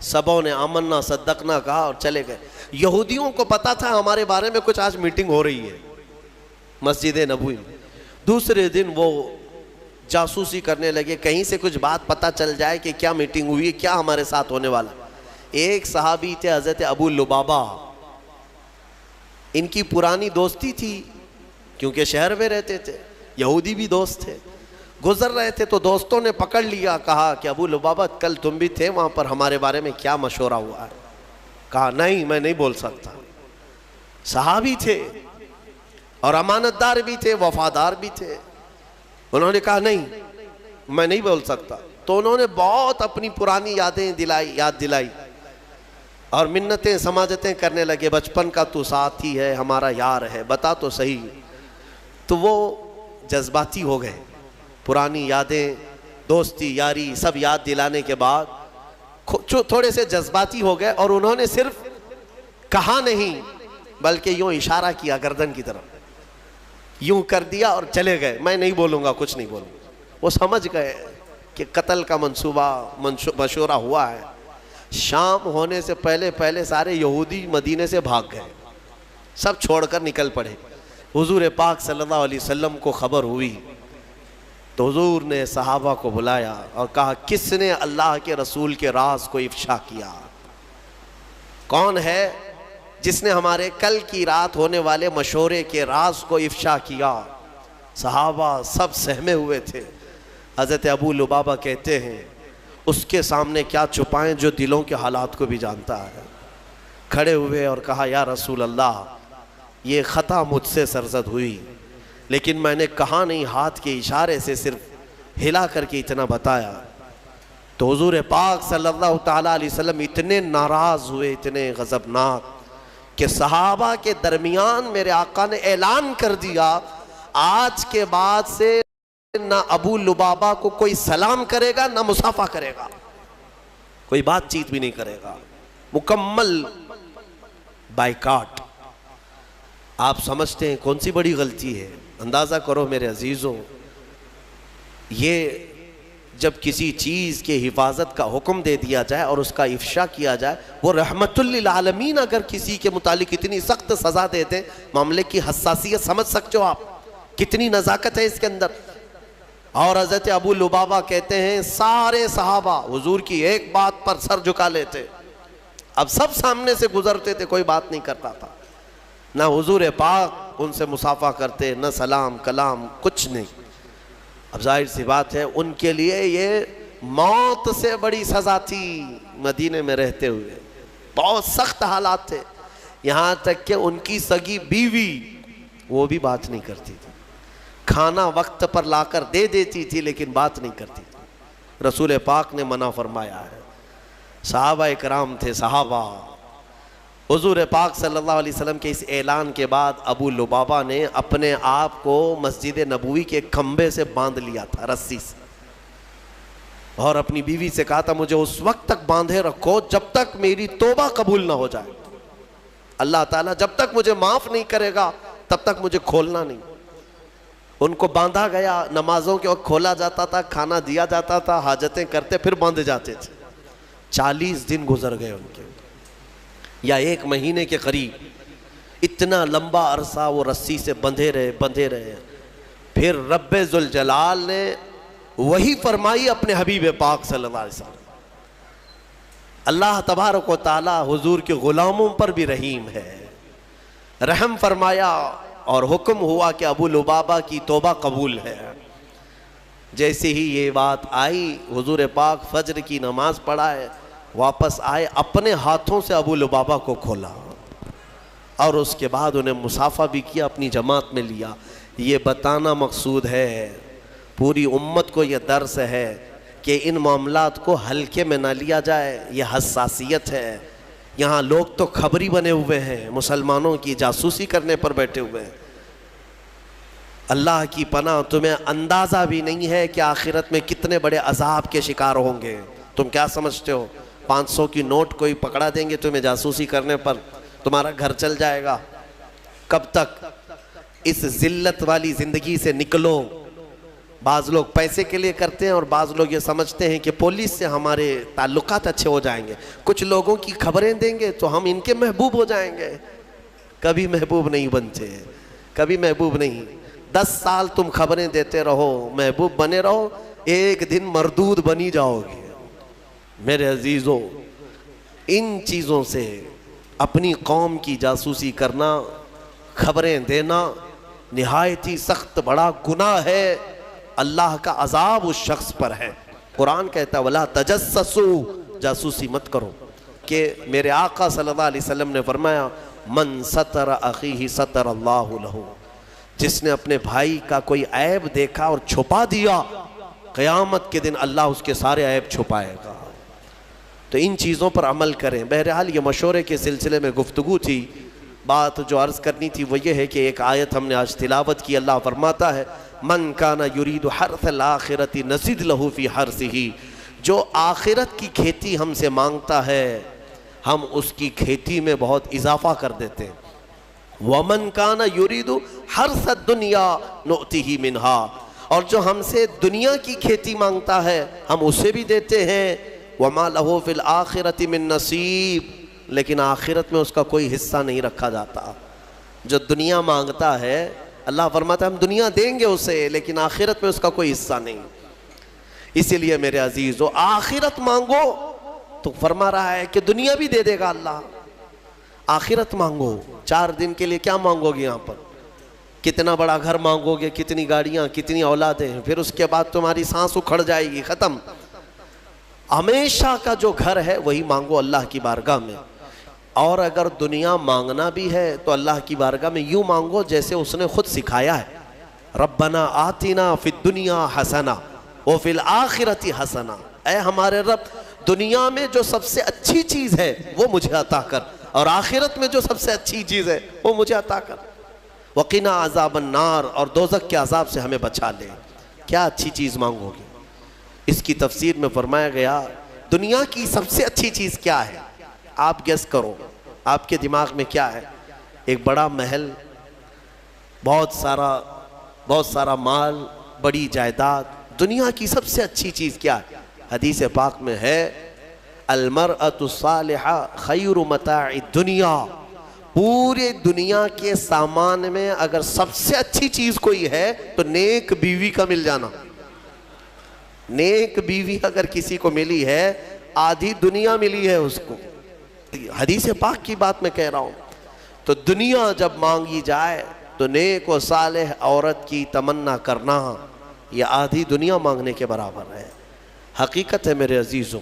سبوں نے آمنا صدقنا کہا اور چلے گئے۔ یہودیوں کو پتا تھا ہمارے بارے میں کچھ آج میٹنگ ہو رہی ہے مسجد نبوی میں۔ دوسرے دن وہ جاسوسی کرنے لگے، کہیں سے کچھ بات پتہ چل جائے کہ کیا میٹنگ ہوئی ہے، کیا ہمارے ساتھ ہونے والا۔ ایک صحابی تھے حضرت ابو لبابہ، ان کی پرانی دوستی تھی کیونکہ شہر میں رہتے تھے، یہودی بھی دوست تھے، گزر رہے تھے تو دوستوں نے پکڑ لیا، کہا کہ ابو لبابہ کل تم بھی تھے وہاں پر، ہمارے بارے میں کیا مشورہ ہوا ہے؟ کہا نہیں میں نہیں بول سکتا۔ صحابی تھے اور امانت دار بھی تھے، وفادار بھی تھے، انہوں نے کہا نہیں میں نہیں بول سکتا۔ تو انہوں نے بہت اپنی پرانی یاد دلائی۔ اور منتیں سماجتیں کرنے لگے، بچپن کا تو ساتھی ہے، ہمارا یار ہے، بتا تو صحیح۔ تو وہ جذباتی ہو گئے، پرانی یادیں، دوستی یاری سب یاد دلانے کے بعد تھوڑے سے جذباتی ہو گئے، اور انہوں نے صرف کہا نہیں بلکہ یوں اشارہ کیا گردن کی طرف، یوں کر دیا اور چلے گئے، میں نہیں بولوں گا، کچھ نہیں بولوں گا۔ وہ سمجھ گئے کہ قتل کا منصوبہ مشورہ ہوا ہے۔ شام ہونے سے پہلے سارے یہودی مدینے سے بھاگ گئے، سب چھوڑ کر نکل پڑے۔ حضور پاک صلی اللہ علیہ وسلم کو خبر ہوئی تو حضور نے صحابہ کو بلایا اور کہا، کس نے اللہ کے رسول کے راز کو افشا کیا؟ کون ہے جس نے ہمارے کل کی رات ہونے والے مشورے کے راز کو افشا کیا؟ صحابہ سب سہمے ہوئے تھے۔ حضرت ابو لبابہ کہتے ہیں، اس کے سامنے کیا چھپائیں جو دلوں کے حالات کو بھی جانتا ہے۔ کھڑے ہوئے اور کہا، یا رسول اللہ، یہ خطا مجھ سے سرزد ہوئی، لیکن میں نے کہا نہیں، ہاتھ کے اشارے سے صرف ہلا کر کے اتنا بتایا۔ تو حضور پاک صلی اللہ تعالیٰ علیہ وسلم اتنے ناراض ہوئے، اتنے غضبناک، کہ صحابہ کے درمیان میرے آقا نے اعلان کر دیا، آج کے بعد سے نہ ابو لبابہ کو کوئی سلام کرے گا، نہ مصافحہ کرے گا، کوئی بات چیت بھی نہیں کرے گا، مکمل بائیکاٹ۔ آپ سمجھتے ہیں کون سی بڑی غلطی ہے؟ اندازہ کرو میرے عزیزوں، یہ جب کسی چیز کے حفاظت کا حکم دے دیا جائے اور اس کا افشا کیا جائے، وہ رحمت للعالمین اگر کسی کے متعلق اتنی سخت سزا دے دیں، معاملے کی حساسیت سمجھ سکتے ہو آپ، کتنی نزاکت ہے اس کے اندر۔ اور حضرت ابو لبابہ کہتے ہیں، سارے صحابہ حضور کی ایک بات پر سر جھکا لیتے، اب سب سامنے سے گزرتے تھے، کوئی بات نہیں کرتا تھا، نہ حضور پاک ان سے مصافحہ کرتے، نہ سلام کلام، کچھ نہیں۔ اب ظاہر سی بات ہے ان کے لیے یہ موت سے بڑی سزا تھی، مدینے میں رہتے ہوئے بہت سخت حالات تھے، یہاں تک کہ ان کی سگی بیوی وہ بھی بات نہیں کرتی تھی، کھانا وقت پر لا کر دے دیتی تھی لیکن بات نہیں کرتی تھی، رسول پاک نے منع فرمایا ہے۔ صحابہ اکرام تھے، صحابہ، حضور پاک صلی اللہ علیہ وسلم کے اس اعلان کے بعد ابو لبابہ نے اپنے آپ کو مسجد نبوی کے کھمبے سے باندھ لیا تھا، رسی سے، اور اپنی بیوی سے کہا تھا، مجھے اس وقت تک باندھے رکھو جب تک میری توبہ قبول نہ ہو جائے، اللہ تعالیٰ جب تک مجھے معاف نہیں کرے گا تب تک مجھے کھولنا نہیں۔ ان کو باندھا گیا، نمازوں کے وقت کھولا جاتا تھا، کھانا دیا جاتا تھا، حاجتیں کرتے پھر باندھے جاتے تھے۔ 40 دن گزر گئے ان کے، یا 1 مہینے کے قریب، اتنا لمبا عرصہ وہ رسی سے بندھے رہے۔ پھر رب ذوالجلال نے وہی فرمائی اپنے حبیب پاک صلی اللہ علیہ وسلم۔ اللہ تبارک و تعالی حضور کے غلاموں پر بھی رحیم ہے، رحم فرمایا اور حکم ہوا کہ ابو لبابہ کی توبہ قبول ہے۔ جیسے ہی یہ بات آئی، حضور پاک فجر کی نماز پڑھائے، واپس آئے، اپنے ہاتھوں سے ابو لبابہ کو کھولا اور اس کے بعد انہیں مصافحہ بھی کیا، اپنی جماعت میں لیا۔ یہ بتانا مقصود ہے، پوری امت کو یہ درس ہے کہ ان معاملات کو ہلکے میں نہ لیا جائے، یہ حساسیت ہے۔ یہاں لوگ تو خبری بنے ہوئے ہیں، مسلمانوں کی جاسوسی کرنے پر بیٹھے ہوئے ہیں۔ اللہ کی پناہ، تمہیں اندازہ بھی نہیں ہے کہ آخرت میں کتنے بڑے عذاب کے شکار ہوں گے۔ تم کیا سمجھتے ہو 500 کی نوٹ کوئی پکڑا دیں گے تمہیں جاسوسی کرنے پر، تمہارا گھر چل جائے گا؟ کب تک اس ذلت والی زندگی سے نکلو۔ بعض لوگ پیسے کے لیے کرتے ہیں اور بعض لوگ یہ سمجھتے ہیں کہ پولیس سے ہمارے تعلقات اچھے ہو جائیں گے، کچھ لوگوں کی خبریں دیں گے تو ہم ان کے محبوب ہو جائیں گے۔ کبھی محبوب نہیں بنتے، کبھی محبوب نہیں۔ 10 سال تم خبریں دیتے رہو، محبوب بنے رہو، ایک دن مردود بنی جاؤ گے۔ میرے عزیزو، ان چیزوں سے اپنی قوم کی جاسوسی کرنا، خبریں دینا نہایت ہی سخت بڑا گناہ ہے، اللہ کا عذاب اس شخص پر ہے۔ قرآن کہتا ہے وَلَا تَجَسَّسُوا، جاسوسی مت کرو، کہ میرے آقا صلی اللہ علیہ وسلم نے فرمایا مَن سَتَرَ أَخِيهِ سَتَرَ اللَّهُ لَهُ، جس نے اپنے بھائی کا کوئی عیب دیکھا اور چھپا دیا، قیامت کے دن اللہ اس کے سارے عیب چھپائے گا۔ تو ان چیزوں پر عمل کریں۔ بہرحال یہ مشورے کے سلسلے میں گفتگو تھی، بات جو عرض کرنی تھی وہ یہ ہے کہ ایک آیت ہم نے آج تلاوت کی۔ اللہ فرماتا ہے من کان یرید حرث الآخرۃ نزد لہ فی حرثہ، جو آخرت کی کھیتی ہم سے مانگتا ہے ہم اس کی کھیتی میں بہت اضافہ کر دیتے ہیں۔ ومن کان یرید حرث الدنیا نؤتہ منہا، اور جو ہم سے دنیا کی کھیتی مانگتا ہے ہم اسے بھی دیتے ہیں۔ وما لہ فی الآخرۃ من نصیب، لیکن آخرت میں اس کا کوئی حصہ نہیں رکھا جاتا۔ جو دنیا مانگتا ہے اللہ فرماتا ہے ہم دنیا دیں گے اسے، لیکن آخرت میں اس کا کوئی حصہ نہیں۔ اسی لیے میرے عزیزو آخرت مانگو تو فرما رہا ہے کہ دنیا بھی دے دے گا اللہ۔ آخرت مانگو، 4 دن کے لیے کیا مانگو گے یہاں پر؟ کتنا بڑا گھر مانگو گے، کتنی گاڑیاں، کتنی اولادیں، پھر اس کے بعد تمہاری سانس اکھڑ جائے گی، ختم۔ ہمیشہ کا جو گھر ہے وہی مانگو اللہ کی بارگاہ میں۔ اور اگر دنیا مانگنا بھی ہے تو اللہ کی بارگاہ میں یوں مانگو جیسے اس نے خود سکھایا ہے، ربنا آتنا فی الدنیا حسنہ وفی الآخرۃ حسنہ، اے ہمارے رب دنیا میں جو سب سے اچھی چیز ہے وہ مجھے عطا کر، اور آخرت میں جو سب سے اچھی چیز ہے وہ مجھے عطا کر، وقنا عذاب النار، اور دوزخ کے عذاب سے ہمیں بچا لے۔ کیا اچھی چیز مانگو گے؟ اس کی تفسیر میں فرمایا گیا دنیا کی سب سے اچھی چیز کیا ہے؟ آپ گیس کرو، آپ کے دماغ میں کیا ہے؟ ایک بڑا محل، بہت سارا مال، بڑی جائیداد۔ دنیا کی سب سے اچھی چیز کیا ہے؟ حدیث پاک میں ہے المرأة الصالحہ خیر متاع الدنیا، پورے دنیا کے سامان میں اگر سب سے اچھی چیز کوئی ہے تو نیک بیوی کا مل جانا۔ نیک بیوی اگر کسی کو ملی ہے آدھی دنیا ملی ہے اس کو۔ حدیث پاک کی بات میں کہہ رہا ہوں۔ تو دنیا جب مانگی جائے تو نیک و صالح عورت کی تمنا کرنا یہ آدھی دنیا مانگنے کے برابر ہے۔ حقیقت ہے میرے عزیزوں،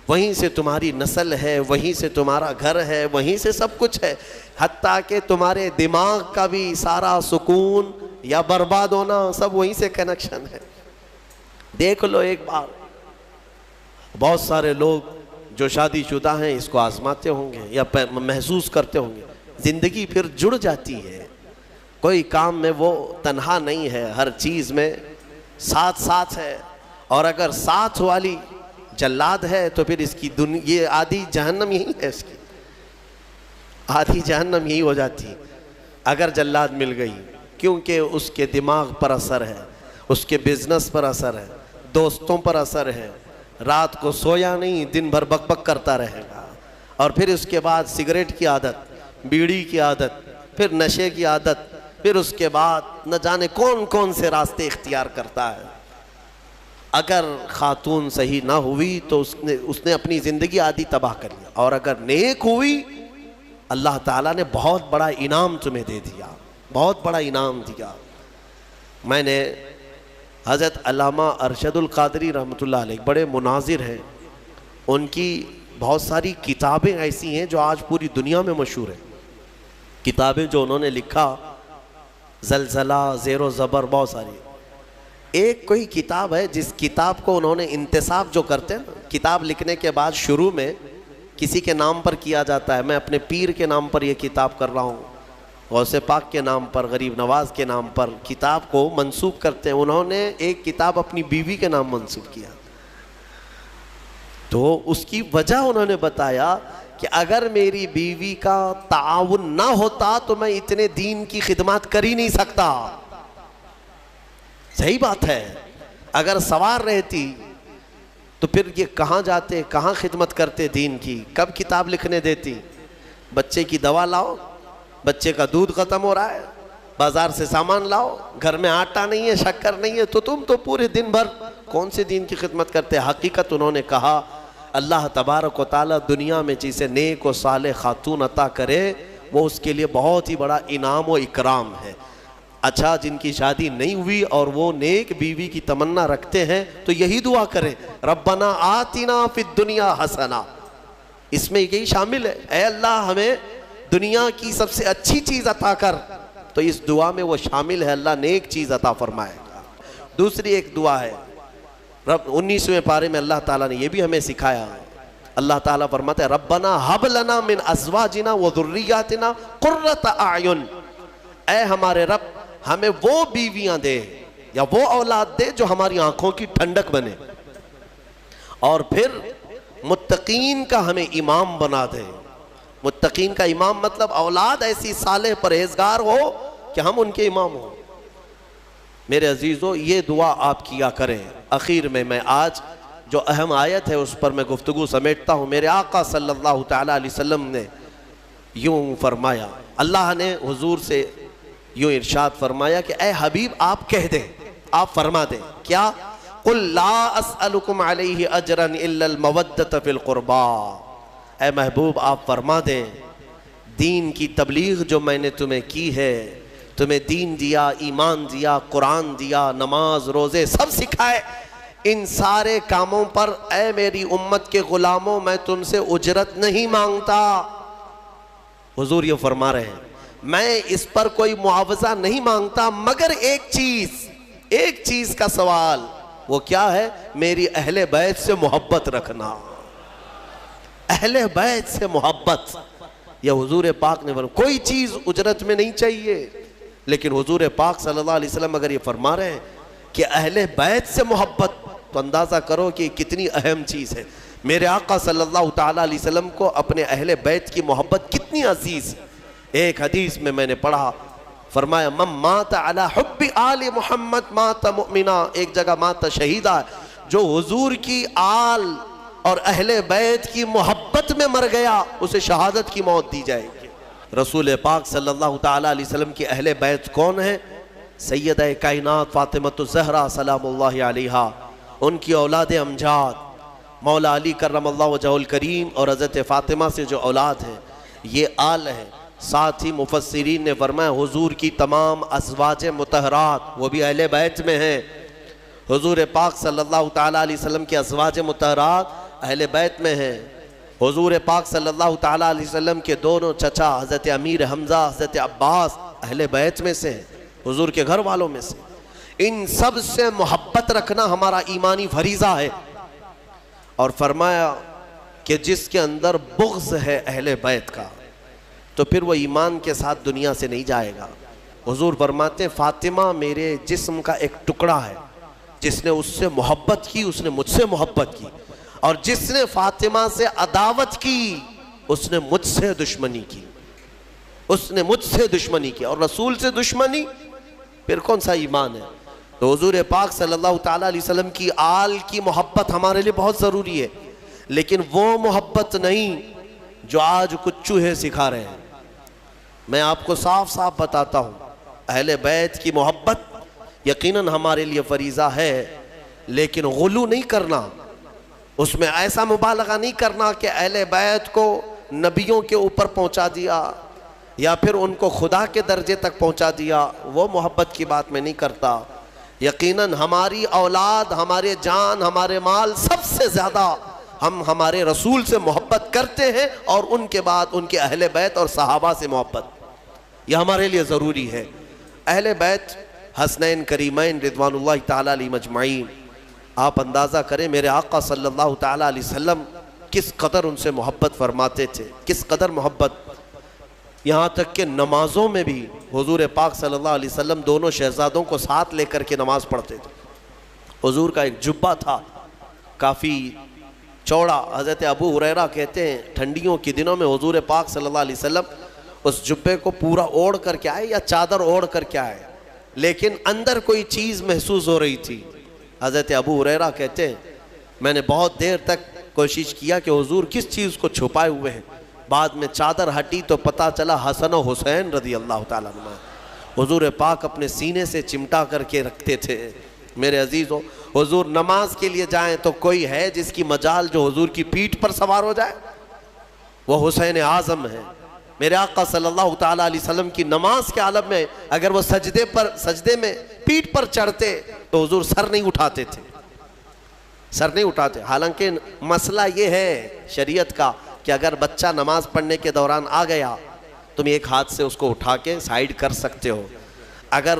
وہیں سے تمہاری نسل ہے، وہیں سے تمہارا گھر ہے، وہیں سے سب کچھ ہے، حتیٰ کہ تمہارے دماغ کا بھی سارا سکون یا برباد ہونا سب وہیں سے کنیکشن ہے۔ دیکھ لو ایک بار، بہت سارے لوگ جو شادی شدہ ہیں اس کو آزماتے ہوں گے یا محسوس کرتے ہوں گے، زندگی پھر جڑ جاتی ہے، کوئی کام میں وہ تنہا نہیں ہے، ہر چیز میں ساتھ ساتھ ہے۔ اور اگر ساتھ والی جلاد ہے تو پھر اس کی یہ آدھی جہنم یہی ہے، اس کی آدھی جہنم یہی ہو جاتی اگر جلاد مل گئی، کیونکہ اس کے دماغ پر اثر ہے، اس کے بزنس پر اثر ہے، دوستوں پر اثر ہے، رات کو سویا نہیں، دن بھر بک بک کرتا رہے گا، اور پھر اس کے بعد سگریٹ کی عادت، بیڑی کی عادت، پھر نشے کی عادت، پھر اس کے بعد نہ جانے کون کون سے راستے اختیار کرتا ہے۔ اگر خاتون صحیح نہ ہوئی تو اس نے اپنی زندگی آدھی تباہ کر لیا، اور اگر نیک ہوئی اللہ تعالیٰ نے بہت بڑا انعام تمہیں دے دیا، بہت بڑا انعام دیا۔ میں نے حضرت علامہ ارشد القادری رحمۃ اللہ علیہ بڑے مناظر ہیں، ان کی بہت ساری کتابیں ایسی ہیں جو آج پوری دنیا میں مشہور ہیں، کتابیں جو انہوں نے لکھا، زلزلہ، زیر و زبر، بہت ساری۔ ایک کوئی کتاب ہے جس کتاب کو انہوں نے انتصاب جو کرتے ہیں نا، کتاب لکھنے کے بعد شروع میں کسی کے نام پر کیا جاتا ہے، میں اپنے پیر کے نام پر یہ کتاب کر رہا ہوں، غوث پاک کے نام پر، غریب نواز کے نام پر کتاب کو منسوب کرتے ہیں۔ انہوں نے ایک کتاب اپنی بیوی کے نام منسوب کیا، تو اس کی وجہ انہوں نے بتایا کہ اگر میری بیوی کا تعاون نہ ہوتا تو میں اتنے دین کی خدمات کر ہی نہیں سکتا۔ صحیح بات ہے، اگر سوار رہتی تو پھر یہ کہاں جاتے، کہاں خدمت کرتے دین کی، کب کتاب لکھنے دیتی؟ بچے کی دوا لاؤ، بچے کا دودھ ختم ہو رہا ہے، بازار سے سامان لاؤ، گھر میں آٹا نہیں ہے، شکر نہیں ہے، تو تم تو پورے دن بھر کون سے دین کی خدمت کرتے؟ حقیقت انہوں نے کہا اللہ تبارک و تعالیٰ دنیا میں جسے نیک و صالح خاتون عطا کرے وہ اس کے لیے بہت ہی بڑا انعام و اکرام ہے۔ اچھا، جن کی شادی نہیں ہوئی اور وہ نیک بیوی کی تمنا رکھتے ہیں تو یہی دعا کریں، ربنا آتنا فی الدنیا حسنہ، اس میں یہی شامل ہے، اے اللہ ہمیں دنیا کی سب سے اچھی چیز عطا کر، تو اس دعا میں وہ شامل ہے، اللہ نیک چیز عطا فرمائے گا۔ دوسری ایک دعا ہے، رب 19ویں پارے میں اللہ تعالیٰ نے یہ بھی ہمیں سکھایا، اللہ تعالیٰ فرماتے ہیں ربنا ہب لنا من ازواجنا و ذریاتنا قرۃ اعین، اے ہمارے رب ہمیں وہ بیویاں دے یا وہ اولاد دے جو ہماری آنکھوں کی ٹھنڈک بنے، اور پھر متقین کا ہمیں امام بنا دے۔ متقین کا امام مطلب اولاد ایسی صالح پرہیزگار ہو کہ ہم ان کے امام ہوں۔ میرے عزیزو یہ دعا آپ کیا کریں۔ اخیر میں آج جو اہم آیت ہے اس پر میں گفتگو سمیٹتا ہوں۔ میرے آقا صلی اللہ تعالیٰ علیہ وسلم نے یوں فرمایا، اللہ نے حضور سے یوں ارشاد فرمایا کہ اے حبیب آپ کہہ دیں، آپ فرما دیں کیا؟ قُلْ لَا أَسْأَلُكُمْ عَلَيْهِ أَجْرًا إِلَّا الْمَوَدَّةَ فِي الْقُرْبَى، اے محبوب آپ فرما دیں دین کی تبلیغ جو میں نے تمہیں کی ہے، تمہیں دین دیا، ایمان دیا، قرآن دیا، نماز روزے سب سکھائے، ان سارے کاموں پر اے میری امت کے غلاموں میں تم سے اجرت نہیں مانگتا۔ حضور یہ فرما رہے ہیں میں اس پر کوئی معاوضہ نہیں مانگتا، مگر ایک چیز کا سوال، وہ کیا ہے؟ میری اہل بیت سے محبت رکھنا۔ اہل بیت سے محبت، یہ حضور پاک نے فرمایا، کوئی چیز اجرت میں نہیں چاہیے، لیکن حضور پاک صلی اللہ علیہ وسلم اگر یہ فرما رہے ہیں کہ اہل بیت سے محبت، تو اندازہ کرو کہ کتنی اہم چیز ہے۔ میرے آقا صلی اللہ تعالیٰ علیہ وسلم کو اپنے اہل بیت کی محبت کتنی عزیز ہے۔ ایک حدیث میں نے پڑھا، فرمایا من مات علی حب آل محمد مات مؤمنا، ایک جگہ مات شہیدہ، جو حضور کی آل اور اہل بیت کی محبت میں مر گیا اسے شہادت کی موت دی جائے گی۔ رسول پاک صلی اللہ تعالیٰ علیہ وسلم کی اہل بیت کون ہیں؟ سیدہ کائنات فاطمۃ الزہرا سلام اللہ علیہا، ان کی اولاد امجاد مولا علی کرم اللہ وجہہ الکریم اور حضرت فاطمہ سے جو اولاد ہیں یہ آل ہیں۔ ساتھ ہی مفسرین نے فرمایا حضور کی تمام ازواج مطہرات وہ بھی اہل بیت میں ہیں۔ حضور پاک صلی اللہ تعالیٰ علیہ وسلم کی ازواج مطہرات اہل بیت میں ہیں۔ حضور پاک صلی اللہ تعالیٰ علیہ وسلم کے دونوں چچا حضرت امیر حمزہ حضرت عباس اہل بیت میں سے ہیں، حضور کے گھر والوں میں سے۔ ان سب سے محبت رکھنا ہمارا ایمانی فریضہ ہے۔ اور فرمایا کہ جس کے اندر بغض ہے اہل بیت کا تو پھر وہ ایمان کے ساتھ دنیا سے نہیں جائے گا۔ حضور فرماتے ہیں فاطمہ میرے جسم کا ایک ٹکڑا ہے، جس نے اس سے محبت کی اس نے مجھ سے محبت کی، اور جس نے فاطمہ سے عداوت کی اس نے مجھ سے دشمنی کی، اس نے مجھ سے دشمنی کی۔ اور رسول سے دشمنی پھر کون سا ایمان ہے؟ تو حضور پاک صلی اللہ تعالیٰ علیہ وسلم کی آل کی محبت ہمارے لیے بہت ضروری ہے، لیکن وہ محبت نہیں جو آج کچھ چوہے سکھا رہے ہیں۔ میں آپ کو صاف صاف بتاتا ہوں اہل بیت کی محبت یقیناً ہمارے لیے فریضہ ہے، لیکن غلو نہیں کرنا، اس میں ایسا مبالغہ نہیں کرنا کہ اہل بیت کو نبیوں کے اوپر پہنچا دیا یا پھر ان کو خدا کے درجے تک پہنچا دیا، وہ محبت کی بات میں نہیں کرتا۔ یقیناً ہماری اولاد، ہمارے جان، ہمارے مال سب سے زیادہ ہم ہمارے رسول سے محبت کرتے ہیں، اور ان کے بعد ان کے اہل بیت اور صحابہ سے محبت، یہ ہمارے لیے ضروری ہے۔ اہل بیت حسنین کریمین رضوان اللہ تعالیٰ علیہ مجمعین، آپ اندازہ کریں میرے آقا صلی اللہ تعالیٰ علیہ وسلم کس قدر ان سے محبت فرماتے تھے، کس قدر محبت، یہاں تک کہ نمازوں میں بھی حضور پاک صلی اللہ علیہ وسلم دونوں شہزادوں کو ساتھ لے کر کے نماز پڑھتے تھے۔ حضور کا ایک جبہ تھا کافی چوڑا، حضرت ابو ہریرہ کہتے ہیں ٹھنڈیوں کے دنوں میں حضور پاک صلی اللہ علیہ وسلم اس جبے کو پورا اوڑھ کر کے آئے یا چادر اوڑھ کر کے آئے، لیکن اندر کوئی چیز محسوس ہو رہی تھی۔ حضرت ابو ہریرہ کہتے ہیں میں نے بہت دیر تک کوشش کیا کہ حضور کس چیز کو چھپائے ہوئے ہیں، بعد میں چادر ہٹی تو پتہ چلا حسن و حسین رضی اللہ تعالیٰ عنہ حضور پاک اپنے سینے سے چمٹا کر کے رکھتے تھے۔ میرے عزیزوں حضور نماز کے لیے جائیں تو کوئی ہے جس کی مجال جو حضور کی پیٹھ پر سوار ہو جائے؟ وہ حسین اعظم ہے۔ میرے آقا صلی اللہ تعالیٰ علیہ وسلم کی نماز کے عالم میں اگر وہ سجدے میں پیٹھ پر چڑھتے تو حضور سر نہیں اٹھاتے تھے، سر نہیں اٹھاتے۔ حالانکہ مسئلہ یہ ہے شریعت کا کہ اگر بچہ نماز پڑھنے کے دوران آ گیا تم ایک ہاتھ سے اس کو اٹھا کے سائیڈ کر سکتے ہو، اگر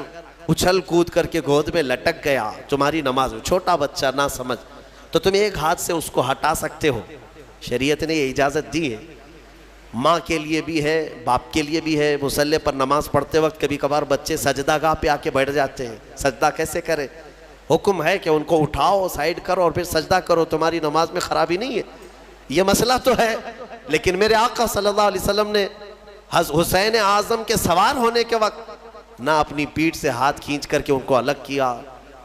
اچھل کود کر کے گود میں لٹک گیا تمہاری نماز میں، چھوٹا بچہ نہ سمجھ، تو تم ایک ہاتھ سے اس کو ہٹا سکتے ہو، شریعت نے یہ اجازت دی ہے، ماں کے لیے بھی ہے، باپ کے لیے بھی ہے۔ مصلی پر نماز پڑھتے وقت کبھی کبھار بچے سجدہ گاہ پہ آ کے بیٹھ جاتے ہیں، سجدہ کیسے کریں؟ حکم ہے کہ ان کو اٹھاؤ، سائیڈ کرو اور پھر سجدہ کرو، تمہاری نماز میں خرابی نہیں ہے۔ یہ مسئلہ تو ہے، لیکن میرے آقا صلی اللہ علیہ وسلم نے حسین اعظم کے سوار ہونے کے وقت نہ اپنی پیٹھ سے ہاتھ کھینچ کر کے ان کو الگ کیا،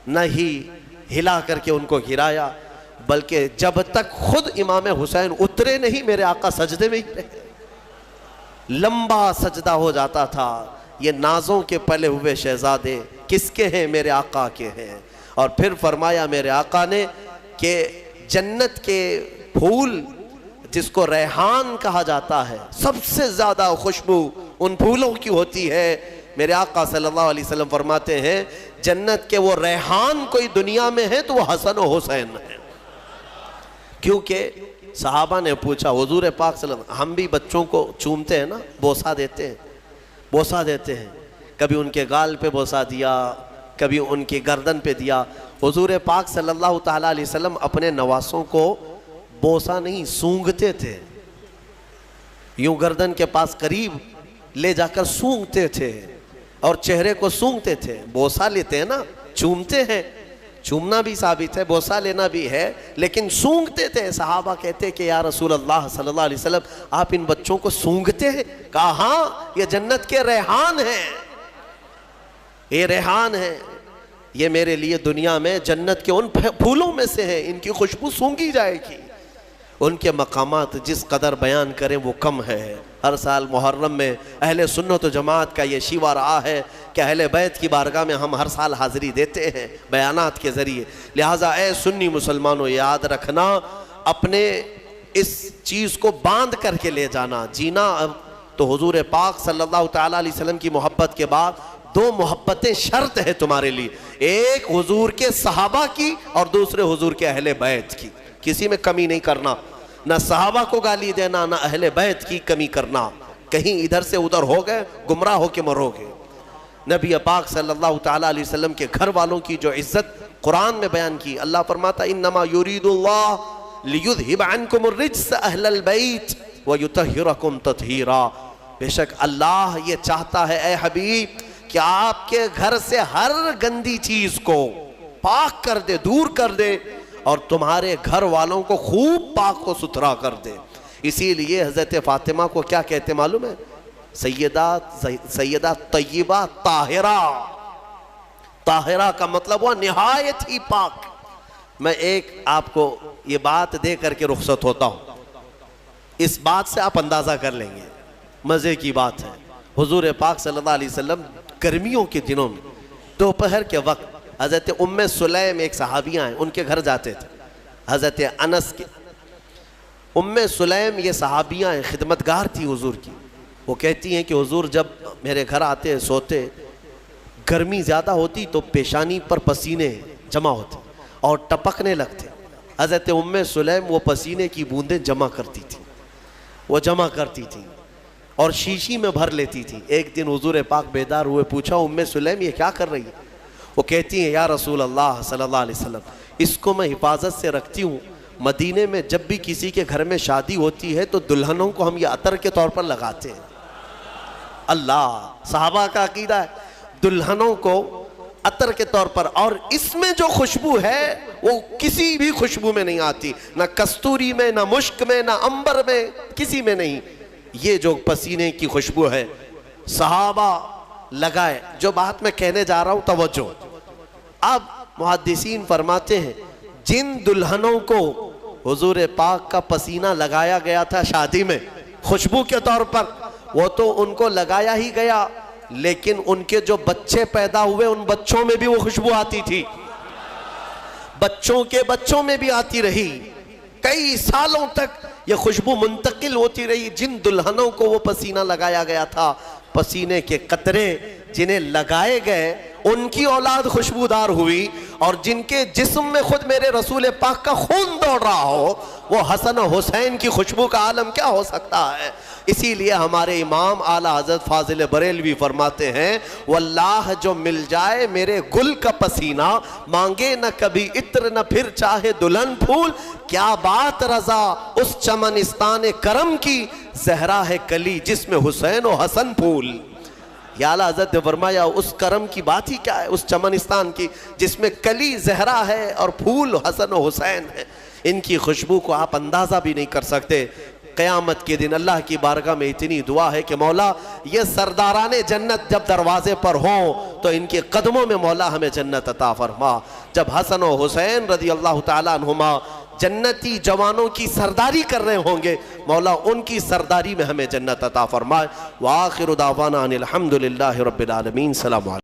نہ ہی ہلا کر کے ان کو گرایا، بلکہ جب تک خود امام حسین اترے نہیں میرے آقا سجدے میں ہی رہے، لمبا سجدہ ہو جاتا تھا۔ یہ نازوں کے پلے ہوئے شہزادے کس کے ہیں؟ میرے آقا کے ہیں۔ اور پھر فرمایا میرے آقا نے کہ جنت کے پھول جس کو ریحان کہا جاتا ہے، سب سے زیادہ خوشبو ان پھولوں کی ہوتی ہے۔ میرے آقا صلی اللہ علیہ وسلم فرماتے ہیں جنت کے وہ ریحان کوئی دنیا میں ہے تو وہ حسن و حسین ہے۔ کیونکہ صحابہ نے پوچھا حضور پاک صلی اللہ علیہ وسلم، ہم بھی بچوں کو چومتے ہیں نا، بوسہ دیتے ہیں، کبھی ان کے گال پہ بوسہ دیا، کبھی ان کی گردن پہ دیا۔ حضور پاک صلی اللہ تعالیٰ علیہ وسلم اپنے نواسوں کو بوسہ نہیں سونگھتے تھے، یوں گردن کے پاس قریب لے جا کر سونگھتے تھے اور چہرے کو سونگھتے تھے۔ بوسہ لیتے ہیں نا، چومتے ہیں، چومنا بھی ثابت ہے، بوسہ لینا بھی ہے، لیکن سونگھتے تھے۔ صحابہ کہتے کہ یا رسول اللہ صلی اللہ علیہ وسلم آپ ان بچوں کو سونگھتے ہیں؟ کہا ہاں، یہ جنت کے ریحان ہیں، یہ ریحان ہیں، یہ میرے لیے دنیا میں جنت کے ان پھولوں میں سے ہیں، ان کی خوشبو سونگھی جائے گی۔ ان کے مقامات جس قدر بیان کریں وہ کم ہے۔ ہر سال محرم میں اہل سنت و جماعت کا یہ شیوہ رہا ہے کہ اہل بیت کی بارگاہ میں ہم ہر سال حاضری دیتے ہیں بیانات کے ذریعے۔ لہٰذا اے سنی مسلمانوں یاد رکھنا، اپنے اس چیز کو باندھ کر کے لے جانا، جینا۔ اب تو حضور پاک صلی اللہ تعالیٰ علیہ وسلم کی محبت کے بعد دو محبتیں شرط ہے تمہارے لیے، ایک حضور کے صحابہ کی اور دوسرے حضور کے اہل بیت کی۔ کسی میں کمی نہیں کرنا، نہ صحابہ کو گالی دینا، نہ اہل بیت کی کمی کرنا۔ کہیں ادھر سے ادھر ہو گئے گمراہ ہو کے مرو گے۔ نبی پاک صلی اللہ تعالیٰ علیہ وسلم کے گھر والوں کی جو عزت قرآن میں بیان کی، اللہ فرماتا انما یرید اللہ لیذہب عنکم الرجس اہل البیت ویطہرکم تطہیرا۔ بے شک اللہ یہ چاہتا ہے اے حبیب کہ آپ کے گھر سے ہر گندی چیز کو پاک کر دے، دور کر دے، اور تمہارے گھر والوں کو خوب پاک و ستھرا کر دے۔ اسی لیے حضرت فاطمہ کو کیا کہتے معلوم ہے؟ سیدہ طیبہ طاہرہ۔ طاہرہ کا مطلب ہوا نہایت ہی پاک۔ میں ایک آپ کو یہ بات دے کر کے رخصت ہوتا ہوں، اس بات سے آپ اندازہ کر لیں گے، مزے کی بات ہے۔ حضور پاک صلی اللہ علیہ وسلم گرمیوں کے دنوں میں دوپہر کے وقت حضرت ام سلیم ایک صحابیہ ہیں، ان کے گھر جاتے تھے، حضرت انس کے۔ ام سلیم یہ صحابیہ ہیں، خدمتگار تھی حضور کی۔ وہ کہتی ہیں کہ حضور جب میرے گھر آتے سوتے، گرمی زیادہ ہوتی تو پیشانی پر پسینے جمع ہوتے اور ٹپکنے لگتے۔ حضرت ام سلیم وہ پسینے کی بوندیں جمع کرتی تھی اور شیشی میں بھر لیتی تھی۔ ایک دن حضور پاک بیدار ہوئے، پوچھا ام سلیم یہ کیا کر رہی ہے؟ وہ کہتی ہیں یا رسول اللہ صلی اللہ علیہ وسلم اس کو میں حفاظت سے رکھتی ہوں، مدینے میں جب بھی کسی کے گھر میں شادی ہوتی ہے تو دلہنوں کو ہم یہ عطر کے طور پر لگاتے ہیں۔ اللہ، صحابہ کا عقیدہ ہے دلہنوں کو عطر کے طور پر، اور اس میں جو خوشبو ہے وہ کسی بھی خوشبو میں نہیں آتی، نہ کستوری میں، نہ مشک میں، نہ عنبر میں، کسی میں نہیں۔ یہ جو پسینے کی خوشبو ہے صحابہ لگائے۔ جو بات میں کہنے جا رہا ہوں توجہ۔ اب محدثین فرماتے ہیں جن دلہنوں کو حضور پاک کا پسینہ لگایا گیا تھا شادی میں خوشبو کے طور پر، وہ تو ان کو لگایا ہی گیا، لیکن ان کے جو بچے پیدا ہوئے ان بچوں میں بھی وہ خوشبو آتی تھی، بچوں کے بچوں میں بھی آتی رہی، کئی سالوں تک یہ خوشبو منتقل ہوتی رہی۔ جن دلہنوں کو وہ پسینہ لگایا گیا تھا، پسینے کے قطرے جنہیں لگائے گئے ان کی اولاد خوشبودار ہوئی، اور جن کے جسم میں خود میرے رسول پاک کا خون دوڑ رہا ہو وہ حسن و حسین کی خوشبو کا عالم کیا ہو سکتا ہے؟ اسی لیے ہمارے امام اعلیٰ حضرت فاضل بریلوی فرماتے ہیں واللہ جو مل جائے میرے گل کا پسینہ، مانگے نہ کبھی عطر نہ پھر چاہے دلہن پھول، کیا بات رضا اس چمنستان کرم کی، زہرا ہے کلی جس میں حسین و حسن پھول۔ یا اعلیٰ حضرت نے فرمایا اس کرم کی بات ہی کیا ہے، اس چمنستان کی جس میں کلی زہرا ہے اور پھول حسن و حسین ہے۔ ان کی خوشبو کو آپ اندازہ بھی نہیں کر سکتے۔ قیامت کے دن اللہ کی بارگاہ میں اتنی دعا ہے کہ مولا یہ سرداران جنت جب دروازے پر ہوں تو ان کے قدموں میں مولا ہمیں جنت عطا فرما۔ جب حسن و حسین رضی اللہ تعالیٰ عنہما جنتی جوانوں کی سرداری کر رہے ہوں گے، مولا ان کی سرداری میں ہمیں جنت عطا فرمائے۔ وآخر دعوانا ان الحمدللہ رب العالمین۔ سلام علیکم۔